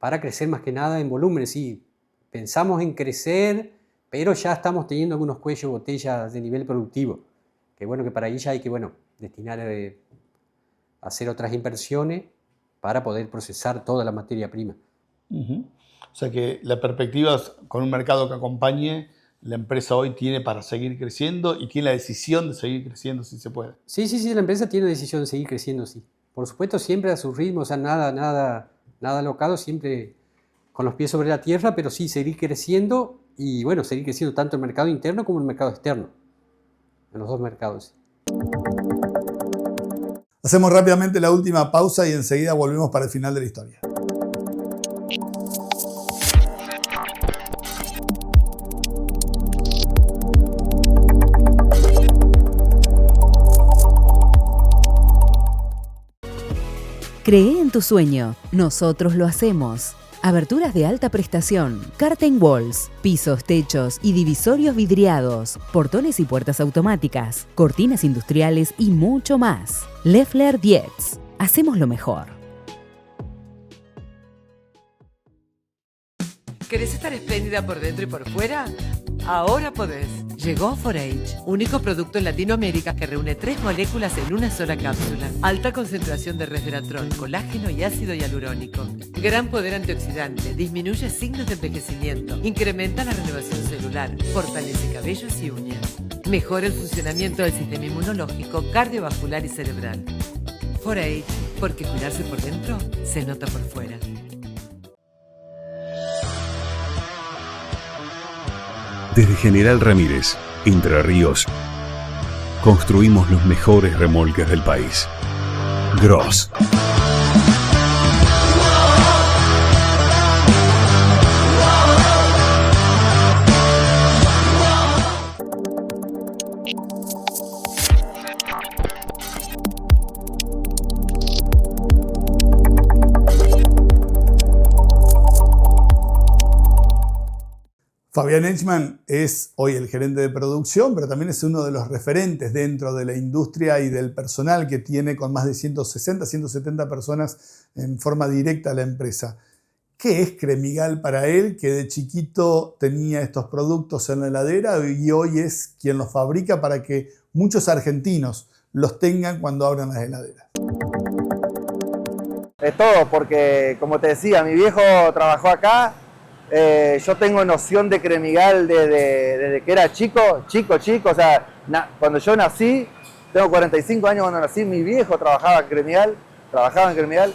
para crecer más que nada en volumen. Sí, pensamos en crecer pero ya estamos teniendo algunos cuellos de botella de nivel productivo, que bueno, que para ahí ya hay que, bueno, destinar a hacer otras inversiones para poder procesar toda la materia prima. O sea que la perspectiva es, con un mercado que acompañe, la empresa hoy tiene para seguir creciendo y tiene la decisión de seguir creciendo si se puede. Sí, la empresa tiene decisión de seguir creciendo, sí. Por supuesto, siempre a su ritmo, o sea, nada alocado, siempre con los pies sobre la tierra, pero sí seguir creciendo y, bueno, seguir creciendo tanto el mercado interno como el mercado externo, en los dos mercados. Hacemos rápidamente la última pausa y enseguida volvemos para el final de la historia. Cree en tu sueño, nosotros lo hacemos. Aberturas de alta prestación, curtain walls, pisos, techos y divisorios vidriados, portones y puertas automáticas, cortinas industriales y mucho más. Leffler Dietz. Hacemos lo mejor. ¿Querés estar espléndida por dentro y por fuera? Ahora podés. Llegó 4H, único producto en Latinoamérica que reúne 3 moléculas en una sola cápsula. Alta concentración de resveratrol, colágeno y ácido hialurónico. Gran poder antioxidante, disminuye signos de envejecimiento, incrementa la renovación celular, fortalece cabellos y uñas. Mejora el funcionamiento del sistema inmunológico, cardiovascular y cerebral. 4H, porque cuidarse por dentro se nota por fuera. Desde General Ramírez, Entre Ríos, construimos los mejores remolques del país. Gross. Fabián Echman es hoy el gerente de producción, pero también es uno de los referentes dentro de la industria y del personal que tiene con más de 160, 170 personas en forma directa a la empresa. ¿Qué es Cremigal para él, que de chiquito tenía estos productos en la heladera y hoy es quien los fabrica para que muchos argentinos los tengan cuando abran las heladeras? Es todo, porque como te decía, mi viejo trabajó acá. Yo tengo noción de Cremigal desde que era chico, o sea, cuando yo nací, tengo 45 años cuando nací, mi viejo trabajaba en Cremigal,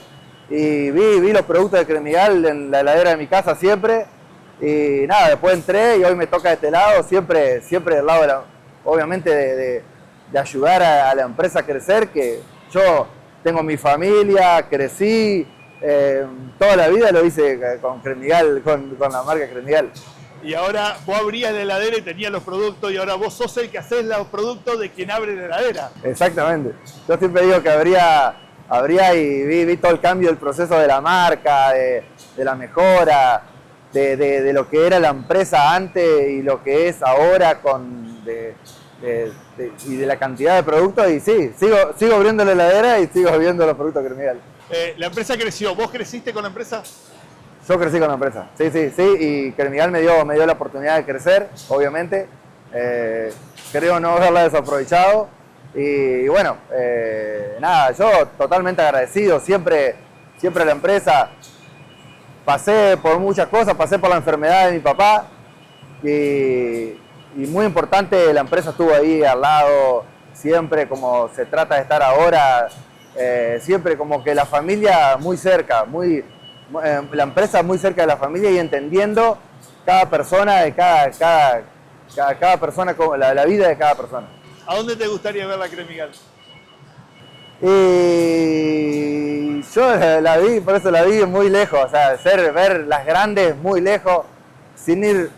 y vi los productos de Cremigal en la heladera de mi casa siempre, y nada, después entré y hoy me toca de este lado, siempre del lado, obviamente, de ayudar a la empresa a crecer, que yo tengo mi familia, crecí, toda la vida lo hice con Cremigal, con la marca Cremigal. Y ahora vos abrías la heladera y tenías los productos y ahora vos sos el que haces los productos de quien abre la heladera. Exactamente. Yo siempre digo que abría y vi todo el cambio del proceso de la marca, de la mejora, de lo que era la empresa antes y lo que es ahora y de la cantidad de productos. Y sí, sigo abriendo la heladera y sigo viendo los productos Cremigal. La empresa creció. ¿Vos creciste con la empresa? Yo crecí con la empresa, sí, y Cremigal me dio la oportunidad de crecer, obviamente. Creo no haberla desaprovechado. Y bueno, nada, yo totalmente agradecido, siempre a la empresa. Pasé por muchas cosas, pasé por la enfermedad de mi papá y muy importante, la empresa estuvo ahí al lado, siempre como se trata de estar ahora. Siempre como que la familia muy cerca, la empresa muy cerca de la familia y entendiendo cada persona, de cada persona, la vida de cada persona. ¿A dónde te gustaría ver la Cremigal? Y yo la vi, por eso la vi muy lejos, o sea, ver las grandes muy lejos, sin ir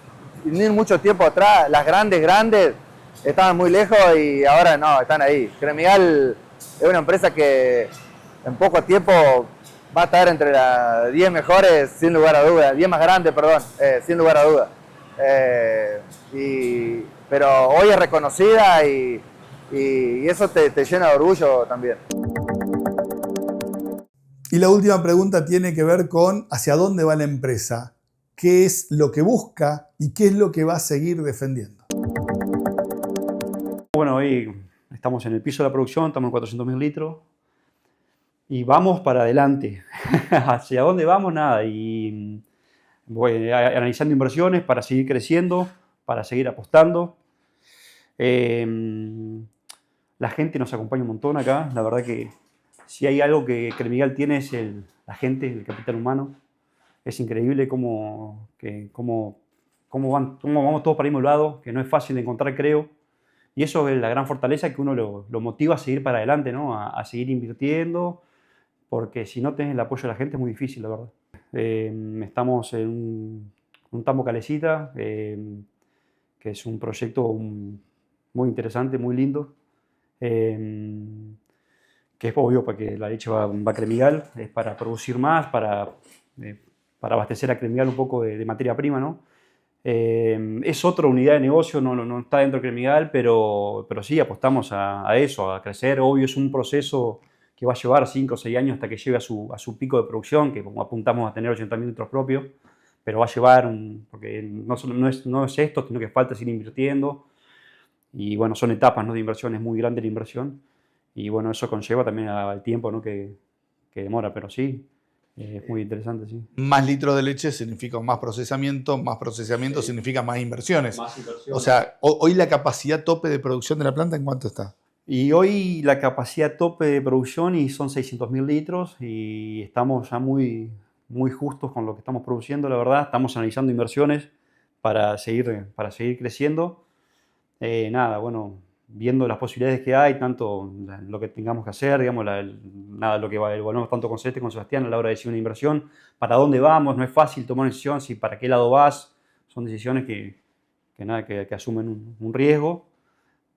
mucho tiempo atrás, las grandes estaban muy lejos y ahora no, están ahí. Cremigal es una empresa que en poco tiempo va a estar entre las 10 mejores, sin lugar a dudas, 10 más grandes, perdón, sin lugar a dudas. Pero hoy es reconocida y eso te llena de orgullo también. Y la última pregunta tiene que ver con hacia dónde va la empresa. qué es lo que busca y qué es lo que va a seguir defendiendo. Bueno, hoy estamos en el piso de la producción, estamos en 400.000 litros y vamos para adelante. ¿Hacia dónde vamos? Nada. Y voy analizando inversiones para seguir creciendo, para seguir apostando. La gente nos acompaña un montón acá. La verdad que si hay algo que Cremigal tiene es la gente, el capital humano. Es increíble cómo vamos todos para el mismo lado, que no es fácil de encontrar, creo. Y eso es la gran fortaleza que uno lo motiva a seguir para adelante, ¿no? A seguir invirtiendo, porque si no tenés el apoyo de la gente es muy difícil, la verdad. Estamos en un Tambo Calecita, que es un proyecto muy interesante, muy lindo, que es obvio porque la leche va a Cremigal, es para producir más, para abastecer a Cremigal un poco de materia prima, ¿no? Es otra unidad de negocio, no está dentro de Cremigal, pero sí apostamos a eso, a crecer. Obvio, es un proceso que va a llevar 5 o 6 años hasta que llegue a su pico de producción, que como apuntamos a tener 80.000 litros propios, pero va a llevar, porque no es esto, sino que falta seguir invirtiendo. Y bueno, son etapas, ¿no?, de inversión, es muy grande la inversión. Y bueno, eso conlleva también al tiempo, ¿no?, que demora, pero sí. Es muy interesante, sí. Más litros de leche significa más procesamiento sí. Significa más inversiones. O sea, hoy la capacidad tope de producción de la planta, ¿en cuánto está? Y hoy la capacidad tope de producción son 600.000 litros y estamos ya muy justos con lo que estamos produciendo, la verdad. Estamos analizando inversiones para seguir creciendo. Nada, bueno, viendo las posibilidades que hay, tanto lo que tengamos que hacer, digamos, lo que evaluamos tanto con Celeste como con Sebastián a la hora de decir una inversión, para dónde vamos, no es fácil tomar una decisión, si para qué lado vas, son decisiones que asumen un riesgo,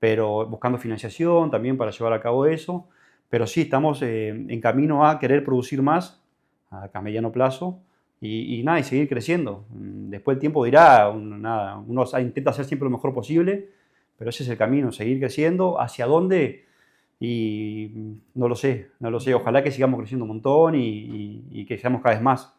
pero buscando financiación también para llevar a cabo eso, pero sí estamos en camino a querer producir más a mediano plazo y seguir creciendo. Después el tiempo dirá, uno intenta hacer siempre lo mejor posible, pero ese es el camino, seguir creciendo. ¿Hacia dónde? Y no lo sé. Ojalá que sigamos creciendo un montón y que seamos cada vez más.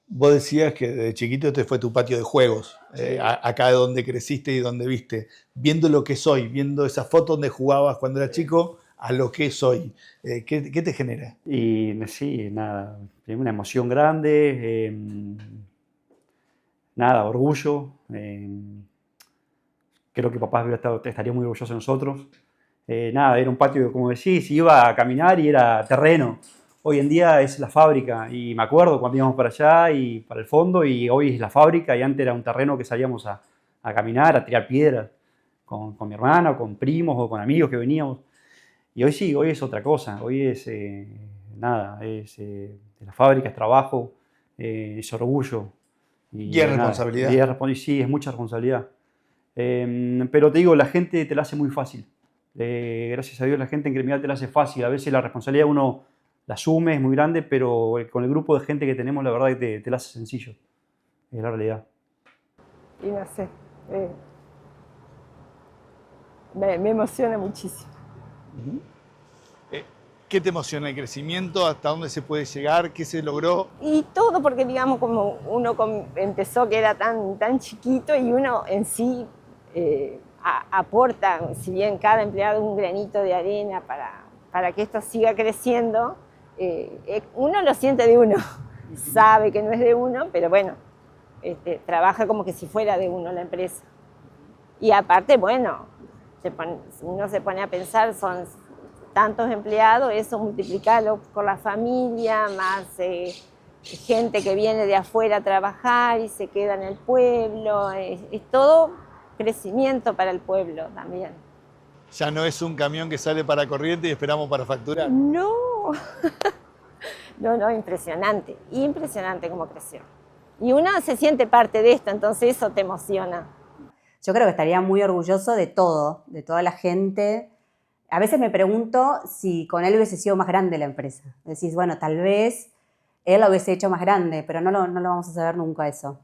Vos decías que de chiquito este fue tu patio de juegos, sí. Acá de donde creciste y donde viste. Viendo lo que soy, viendo esa foto donde jugabas cuando era chico, a lo que soy. ¿Qué te genera? Y sí, nada, una emoción grande, orgullo. Creo que papá estaría muy orgulloso de nosotros. Era un patio, como decís, iba a caminar y era terreno. Hoy en día es la fábrica y me acuerdo cuando íbamos para allá y para el fondo y hoy es la fábrica y antes era un terreno que salíamos a caminar, a tirar piedras con mi hermana, o con primos o con amigos que veníamos. Y hoy sí, hoy es otra cosa. Hoy es la fábrica, es trabajo, es orgullo. Y es responsabilidad. Sí, es mucha responsabilidad. Pero te digo, la gente te la hace muy fácil. Gracias a Dios la gente en Cremigal te la hace fácil. A veces la responsabilidad uno la asume, es muy grande, pero con el grupo de gente que tenemos la verdad que te la hace sencillo. Es la realidad. Y no sé, me emociona muchísimo. ¿Qué te emociona el crecimiento? ¿Hasta dónde se puede llegar? ¿Qué se logró? Y todo porque, digamos, como uno empezó que era tan chiquito y uno en sí aporta, si bien cada empleado un granito de arena para que esto siga creciendo, uno lo siente de uno, sabe que no es de uno, pero bueno, trabaja como que si fuera de uno la empresa. Y aparte, bueno, uno se pone a pensar, son tantos empleados, eso multiplicarlo por la familia, más gente que viene de afuera a trabajar y se queda en el pueblo, es todo crecimiento para el pueblo también. Ya no es un camión que sale para Corrientes y esperamos para facturar. No, no, impresionante cómo creció. Y uno se siente parte de esto, entonces eso te emociona. Yo creo que estaría muy orgulloso de todo, de toda la gente. A veces me pregunto si con él hubiese sido más grande la empresa. Decís, bueno, tal vez él lo hubiese hecho más grande, pero no lo vamos a saber nunca eso.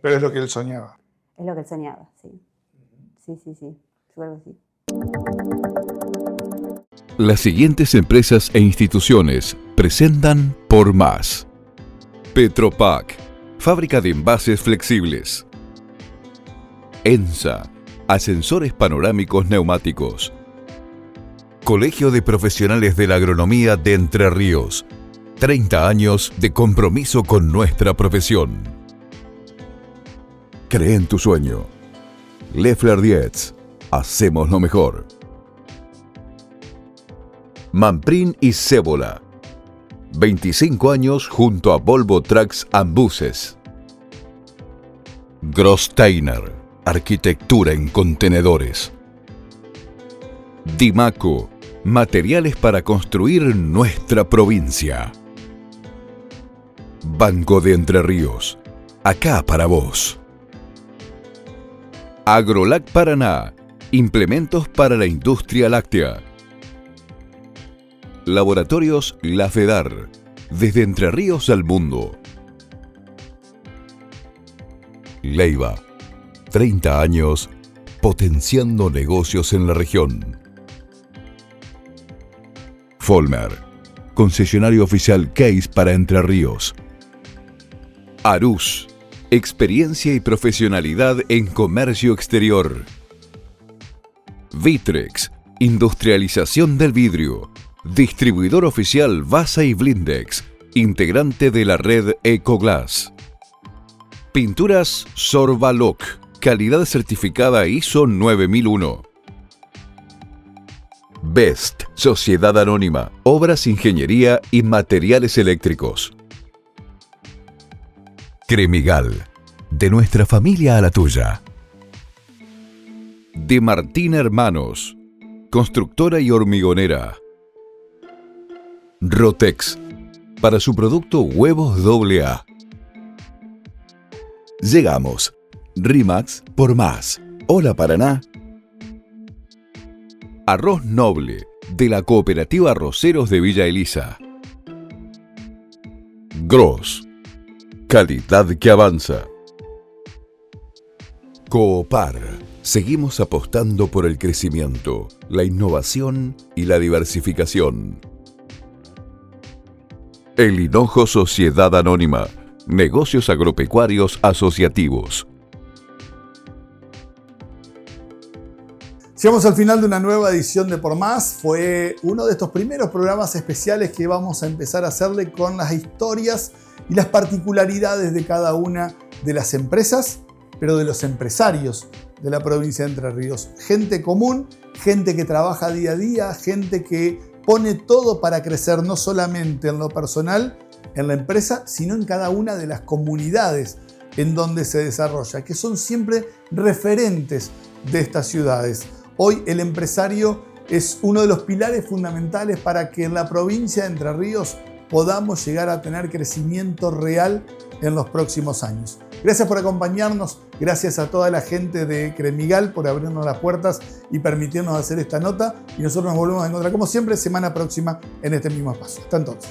Pero es lo que él soñaba. Es lo que él soñaba, sí. Sí. Yo creo que sí. Las siguientes empresas e instituciones presentan Por Más. Petropac, fábrica de envases flexibles. ENSA, ascensores panorámicos neumáticos. Colegio de Profesionales de la Agronomía de Entre Ríos. 30 años de compromiso con nuestra profesión. Cree en tu sueño. Leffler Dietz. Hacemos lo mejor. Manprin y Cébola. 25 años junto a Volvo Trucks and Buses. Grosteiner. Arquitectura en contenedores. Dimaco. Materiales para construir nuestra provincia. Banco de Entre Ríos. Acá para vos. Agrolac Paraná. Implementos para la industria láctea. Laboratorios La Fedar. Desde Entre Ríos al mundo. Leiva. 30 años potenciando negocios en la región. Folmer. Concesionario oficial Case para Entre Ríos. Arús. Experiencia y profesionalidad en comercio exterior. Vitrex. Industrialización del vidrio. Distribuidor oficial Vasa y Blindex. Integrante de la red Ecoglass. Pinturas Sorbaloc. Calidad certificada ISO 9001. Best. Sociedad Anónima. Obras, ingeniería y materiales eléctricos. Cremigal. De nuestra familia a la tuya. De Martín Hermanos. Constructora y hormigonera. Rotex. Para su producto Huevos AA. Llegamos. RIMAX por más. Hola Paraná. Arroz Noble. De la Cooperativa Arroceros de Villa Elisa. Gross. Calidad que avanza. Coopar. Seguimos apostando por el crecimiento, la innovación y la diversificación. El Hinojo Sociedad Anónima. Negocios agropecuarios asociativos. Llegamos al final de una nueva edición de Por Más. Fue uno de estos primeros programas especiales que vamos a empezar a hacerle con las historias y las particularidades de cada una de las empresas, pero de los empresarios de la provincia de Entre Ríos. Gente común, gente que trabaja día a día, gente que pone todo para crecer no solamente en lo personal, en la empresa, sino en cada una de las comunidades en donde se desarrolla, que son siempre referentes de estas ciudades. Hoy el empresario es uno de los pilares fundamentales para que en la provincia de Entre Ríos podamos llegar a tener crecimiento real en los próximos años. Gracias por acompañarnos, gracias a toda la gente de Cremigal por abrirnos las puertas y permitirnos hacer esta nota, y nosotros nos volvemos a encontrar como siempre semana próxima en este mismo espacio. Hasta entonces.